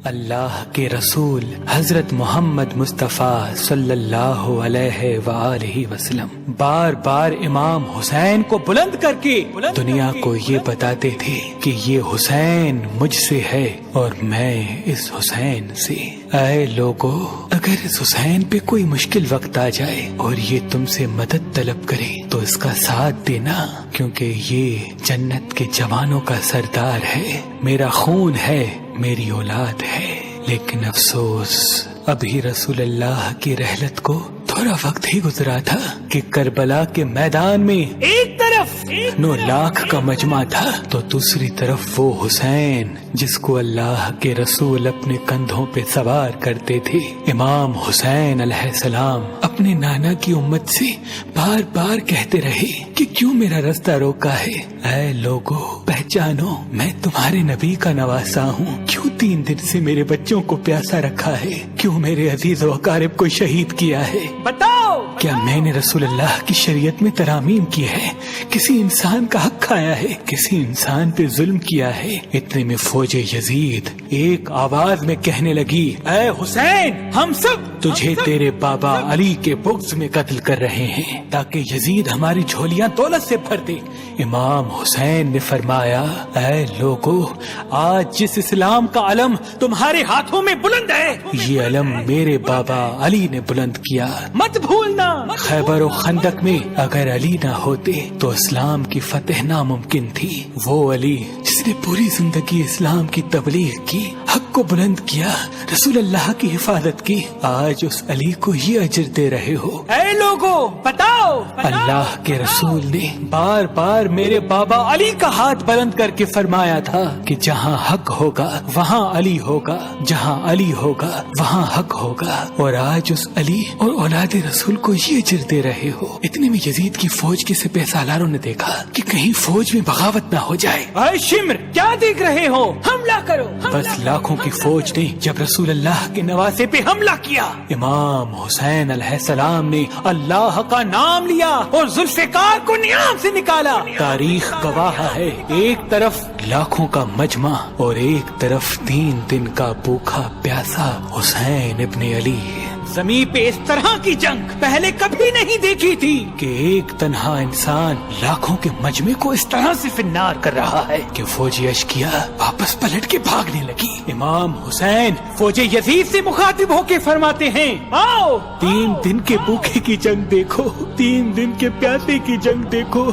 اللہ کے رسول حضرت محمد مصطفیٰ صلی اللہ علیہ وآلہ وسلم بار بار امام حسین کو بلند کر کے دنیا کو یہ بتاتے تھے کہ یہ حسین مجھ سے ہے اور میں اس حسین سے۔ اے لوگو، اگر اس حسین پہ کوئی مشکل وقت آ جائے اور یہ تم سے مدد طلب کرے تو اس کا ساتھ دینا، کیونکہ یہ جنت کے جوانوں کا سردار ہے، میرا خون ہے، میری اولاد ہے۔ لیکن افسوس، ابھی رسول اللہ کی رحلت کو تھوڑا وقت ہی گزرا تھا کہ کربلا کے میدان میں ایک طرف 9 لاکھ کا مجمع تھا تو دوسری طرف وہ حسین جس کو اللہ کے رسول اپنے کندھوں پہ سوار کرتے تھے۔ امام حسین علیہ السلام اپنے نانا کی امت سے بار بار کہتے رہے کہ کیوں میرا رستہ روکا ہے؟ اے لوگو، پہچانو، میں تمہارے نبی کا نواسا ہوں۔ کیوں 3 دن سے میرے بچوں کو پیاسا رکھا ہے؟ کیوں میرے عزیز و اقارب کو شہید کیا ہے؟ بتاؤ، کیا میں نے رسول اللہ کی شریعت میں ترامیم کی ہے؟ کسی انسان کا حق کھایا ہے؟ کسی انسان پہ ظلم کیا ہے؟ اتنے میں فوج یزید ایک آواز میں کہنے لگی، اے حسین، ہم سب تجھے تیرے بابا علی کے بغض میں قتل کر رہے ہیں تاکہ یزید ہماری جھولیاں دولت سے بھر دے۔ امام حسین نے فرمایا، اے لوگو، آج جس اسلام کا علم تمہارے ہاتھوں میں بلند ہے، یہ علم میرے بابا علی نے بلند کیا، مت بھولنا۔ خیبر و خندق میں اگر علی نہ ہوتے تو اسلام کی فتح ناممکن تھی۔ وہ علی جس نے پوری زندگی اسلام کی تبلیغ کی، حق کو بلند کیا، رسول اللہ کی حفاظت کی، آج اس علی کو یہ اجر دے رہے ہو۔ اے لوگو، بتاؤ، اللہ کے رسول نے بار بار میرے بابا علی کا ہاتھ بلند کر کے فرمایا تھا کہ جہاں حق ہوگا وہاں علی ہوگا، جہاں علی ہوگا وہاں حق ہوگا، اور آج اس علی اور اولاد رسول کو یہ اجر دے رہے ہو۔ اتنے میں یزید کی فوج کے سپہ سالاروں نے دیکھا کہ کہیں فوج میں بغاوت نہ ہو جائے۔ اے شمر، کیا دیکھ رہے ہو؟ حملہ کرو۔ بس لاکھوں کی فوج نے جب رسول اللہ کے نواسے پہ حملہ کیا، امام حسین علیہ السلام نے اللہ کا نام لیا اور ذوالفقار کو نیام سے نکالا۔ تاریخ گواہ ہے، ایک طرف لاکھوں کا مجمع اور ایک طرف 3 دن کا بھوکا پیاسا حسین ابن علی۔ زمین پہ اس طرح کی جنگ پہلے کبھی نہیں دیکھی تھی کہ ایک تنہا انسان لاکھوں کے مجمع کو اس طرح سے فنار کر رہا ہے کہ فوج اشکیا واپس پلٹ کے بھاگنے لگی۔ امام حسین فوج یزید سے مخاطب ہو کے فرماتے ہیں، آؤ، 3 دن کے بھوکے کی جنگ دیکھو، 3 دن کے پیاسے کی جنگ دیکھو،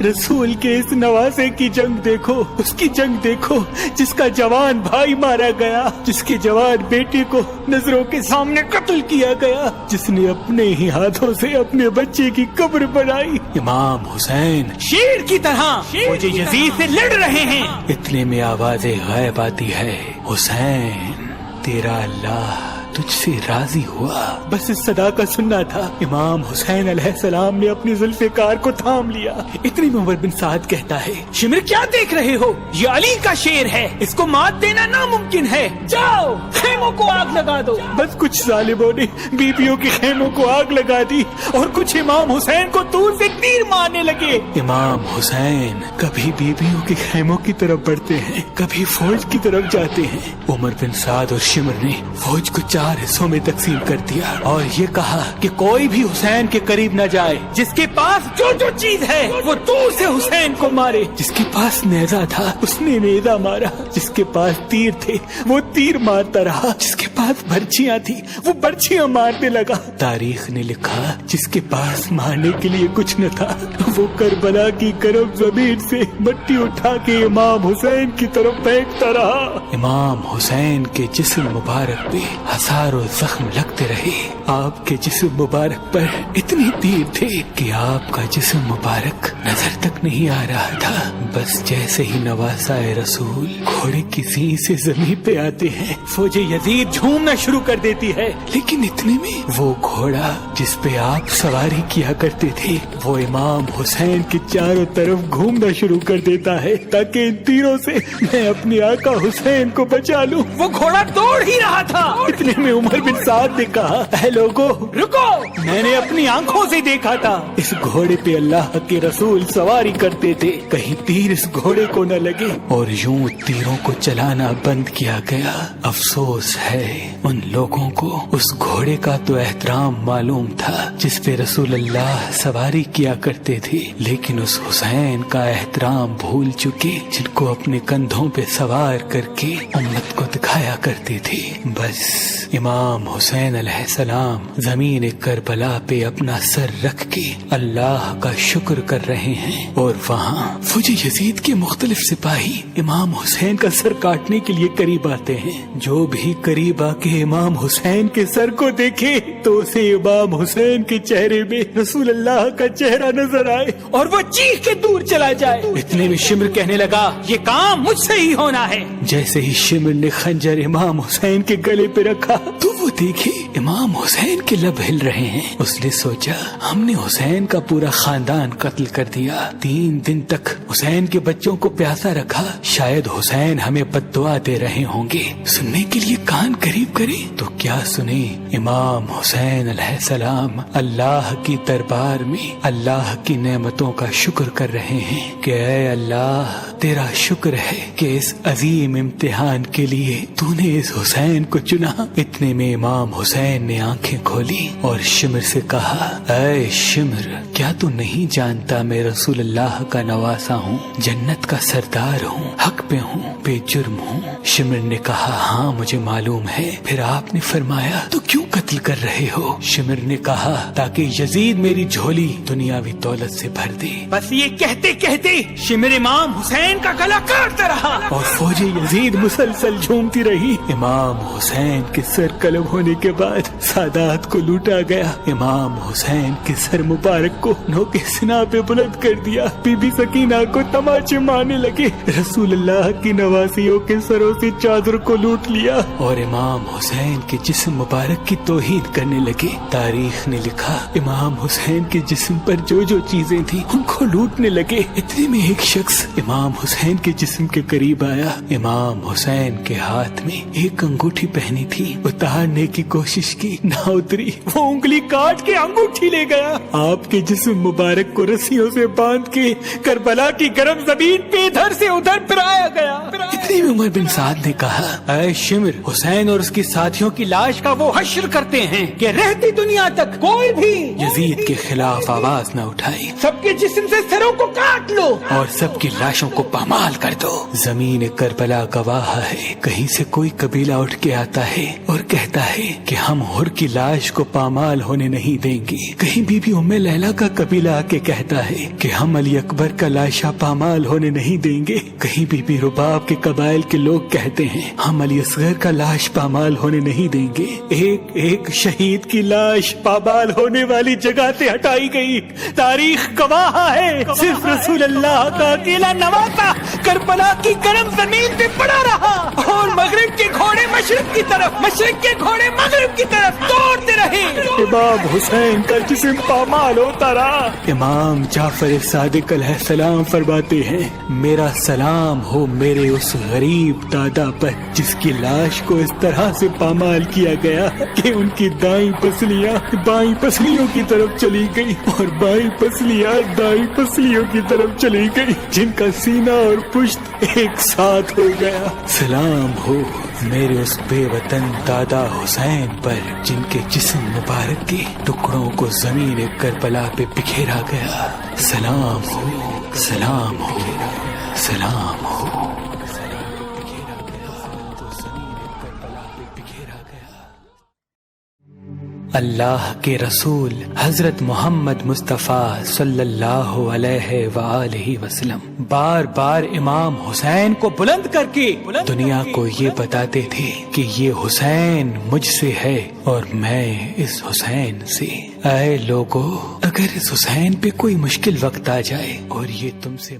رسول کے اس نواسے کی جنگ دیکھو، اس کی جنگ دیکھو جس کا جوان بھائی مارا گیا، جس کے جوان بیٹے کو نظروں کے سامنے قتل کیا گیا، جس نے اپنے ہی ہاتھوں سے اپنے بچے کی قبر بنائی۔ امام حسین شیر کی طرح فوج یزید سے لڑ رہے ہیں۔ اتنے میں آواز غیب آتی ہے، حسین، تیرا اللہ تجھ سے راضی ہوا۔ بس اس صدا کا سننا تھا، امام حسین علیہ السلام نے اپنی ذوالفقار کو تھام لیا۔ اتنی میں عمر بن سعد کہتا ہے، شمر، کیا دیکھ رہے ہو؟ یہ علی کا شیر ہے، اس کو مات دینا ناممکن ہے، جاؤ خیموں کو آگ لگا دو۔ بس کچھ ظالموں نے بیبیوں کے خیموں کو آگ لگا دی اور کچھ امام حسین کو دور سے تیر مارنے لگے۔ امام حسین کبھی بیبیوں کے خیموں کی طرف بڑھتے ہیں، کبھی فوج کی طرف جاتے ہیں۔ عمر بن سعد اور شمر نے فوج کو 4 حصوں میں تقسیم کر دیا اور یہ کہا کہ کوئی بھی حسین کے قریب نہ جائے، جس کے پاس جو چیز ہے وہ دور سے حسین کو مارے۔ جس کے پاس نیزہ تھا اس نے نیزہ مارا، جس کے پاس تیر تھے وہ تیر مارتا رہا، جس کے پاس برچیاں تھی وہ برچیاں مارنے لگا۔ تاریخ نے لکھا جس کے پاس مارنے کے لیے کچھ نہ تھا وہ کربلا کی گرم زمین سے مٹی اٹھا کے امام حسین کی طرف پھینکتا رہا۔ امام حسین کے جسم مبارک پہ ہزاروں زخم لگتے رہے۔ آپ کے جسم مبارک پر اتنی تیر تھے کہ آپ کا جسم مبارک نظر تک نہیں آ رہا تھا۔ بس جیسے ہی نواسا رسول گھوڑے کی سینگ سے زمین پہ آتے ہیں، فوج یزید جھومنا شروع کر دیتی ہے، لیکن اتنے میں وہ گھوڑا جس پہ آپ سواری کیا کرتے تھے وہ امام حسین کے چاروں طرف گھومنا شروع کر دیتا ہے تاکہ ان تیروں سے میں اپنے آقا حسین کو بچا لوں۔ وہ گھوڑا دوڑ ہی رہا تھا، اتنے میں عمر بن سعد نے کہا اے لوگو رکو، میں نے اپنی آنکھوں سے دیکھا تھا اس گھوڑے پہ اللہ کے رسول سواری کرتے تھے، کہیں تیر اس گھوڑے کو نہ لگے، اور یوں تیروں کو چلانا بند کیا گیا۔ افسوس ہے ان لوگوں کو اس گھوڑے کا تو احترام معلوم تھا جس پہ رسول اللہ سواری کیا کرتے تھے، لیکن اس حسین کا احترام بھول چکے جن کو اپنے کندھوں پہ سوار کر کے امت کو دکھایا کرتے تھے۔ بس امام حسین علیہ السلام زمین کربلا پہ اپنا سر رکھ کے اللہ کا شکر کر رہے ہیں، اور وہاں فوج یزید کے مختلف سپاہی امام حسین کا سر کاٹنے کے لیے قریب آتے ہیں۔ جو بھی قریب آ کے امام حسین کے سر کو دیکھے تو اسے امام حسین کے چہرے میں رسول اللہ کا چہرہ نظر آئے اور وہ چیخ کے دور چلا جائے۔ اتنے میں شمر کہنے لگا یہ کام مجھ سے ہی ہونا ہے۔ جیسے ہی شمر نے خنجر امام حسین کے گلے پہ رکھا تو وہ دیکھے امام حسین کے لب ہل رہے ہیں۔ اس نے سوچا ہم نے حسین کا پورا خاندان قتل کر دیا، 3 دن تک حسین کے بچوں کو پیاسا رکھا، شاید حسین ہمیں بد دعا دے رہے ہوں گے، سننے کے لیے کان قریب کرے تو کیا سنے۔ امام حسین علیہ السلام اللہ کی دربار میں اللہ کی نعمتوں کا شکر کر رہے ہیں کہ اے اللہ تیرا شکر ہے کہ اس عظیم امتحان کے لیے تو نے اس حسین کو چنا۔ اتنے میں امام حسین نے آنکھیں کھولی اور شمر سے کہا اے شمر کیا تو نہیں جانتا میں رسول اللہ کا نواسا ہوں، جنت کا سردار ہوں، حق پہ ہوں، بے جرم ہوں۔ شمر نے کہا ہاں مجھے معلوم ہے۔ پھر آپ نے فرمایا تو کیوں قتل کر رہے ہو؟ شمر نے کہا تاکہ یزید میری جھولی دنیاوی دولت سے بھر دے۔ بس یہ کہتے کہتے شمر امام حسین کا گلا کاٹتا رہا اور فوج یزید مسلسل جھومتی رہی۔ امام حسین کے سر قلم ہونے کے بعد سادات کو لوٹا گیا۔ امام حسین کے سر مبارک کو نوکے سنا پہ بلند کر دیا۔ بی بی سکینہ کو تماچے مارنے لگے، رسول اللہ کی نواسیوں کے سروں سے چادر کو لوٹ لیا اور امام حسین کے جسم مبارک کی توہین کرنے لگے۔ تاریخ نے لکھا امام حسین کے جسم پر جو جو چیزیں تھیں ان کو لوٹنے لگے۔ اتنے میں ایک شخص امام حسین کے جسم کے قریب آیا۔ امام حسین کے ہاتھ میں ایک انگوٹھی پہنی تھی، اتارنے کی کوشش کی نہ اتری، وہ انگلی کاٹ کے انگوٹھی لے گیا۔ آپ کے جسم مبارک کو رسیوں سے باندھ کے کربلا کی گرم زمین پہ ادھر سے ادھر پھرایا گیا۔ اتنے میں عمر بن سعد نے کہا اے شمر حسین اور اس کے ساتھیوں کی لاش کا وہ حشر کرتے ہیں کہ رہتی دنیا تک کوئی بھی یزید کے خلاف آواز نہ اٹھائے، سب کے جسم سے سروں کو کاٹ لو اور سب کی لاشوں کو پامال کر دو۔ زمین کربلا گواہ ہے، کہیں سے کوئی قبیلہ اٹھ کے آتا ہے اور کہتا ہے کہ ہم حر کی لاش کو پامال ہونے نہیں دیں گے، کہیں بی بی ام لیلا کا قبیلہ آ کے کہتا ہے کہ ہم علی اکبر کا لاشا پامال ہونے نہیں دیں گے، کہیں بی بی رباب کے قبائل کے لوگ کہتے ہیں ہم علی اصغر کا لاش پامال ہونے نہیں دیں گے۔ ایک ایک شہید کی لاش پامال ہونے والی جگہ سے ہٹائی گئی۔ تاریخ گواہ ہے صرف رسول اللہ کا اکیلا نواسا کربلا کی گرم زمین پہ پڑا رہا اور مغرب کے گھوڑے مشرق کی طرف، مشرق کے گھوڑے مغرب کی طرف دوڑتے رہے۔ امام حسین کا جسم پامال ہوتا رہا۔ امام جعفر صادق علیہ السلام فرماتے ہیں میرا سلام ہو میرے اس غریب دادا پر جس کی لاش کو اس طرح سے پامال کیا گیا کہ ان کی دائیں پسلیاں بائیں پسلیوں کی طرف چلی گئی اور بائیں پسلیاں دائیں پسلیوں کی طرف چلی گئی، جن کا سینہ اور پشت ایک ساتھ ہو گیا۔ سلام ہو میرے اس بے وطن دادا حسین پر جن کے جسم مبارک کے ٹکڑوں کو زمین کربلا پہ بکھیرا گیا۔ سلام ہو، سلام ہو، سلام ہو۔ اللہ کے رسول حضرت محمد مصطفیٰ صلی اللہ علیہ وآلہ وسلم بار بار امام حسین کو بلند کر کے دنیا کو یہ بتاتے تھے کہ یہ حسین مجھ سے ہے اور میں اس حسین سے۔ اے لوگو اگر اس حسین پہ کوئی مشکل وقت آ جائے اور یہ تم سے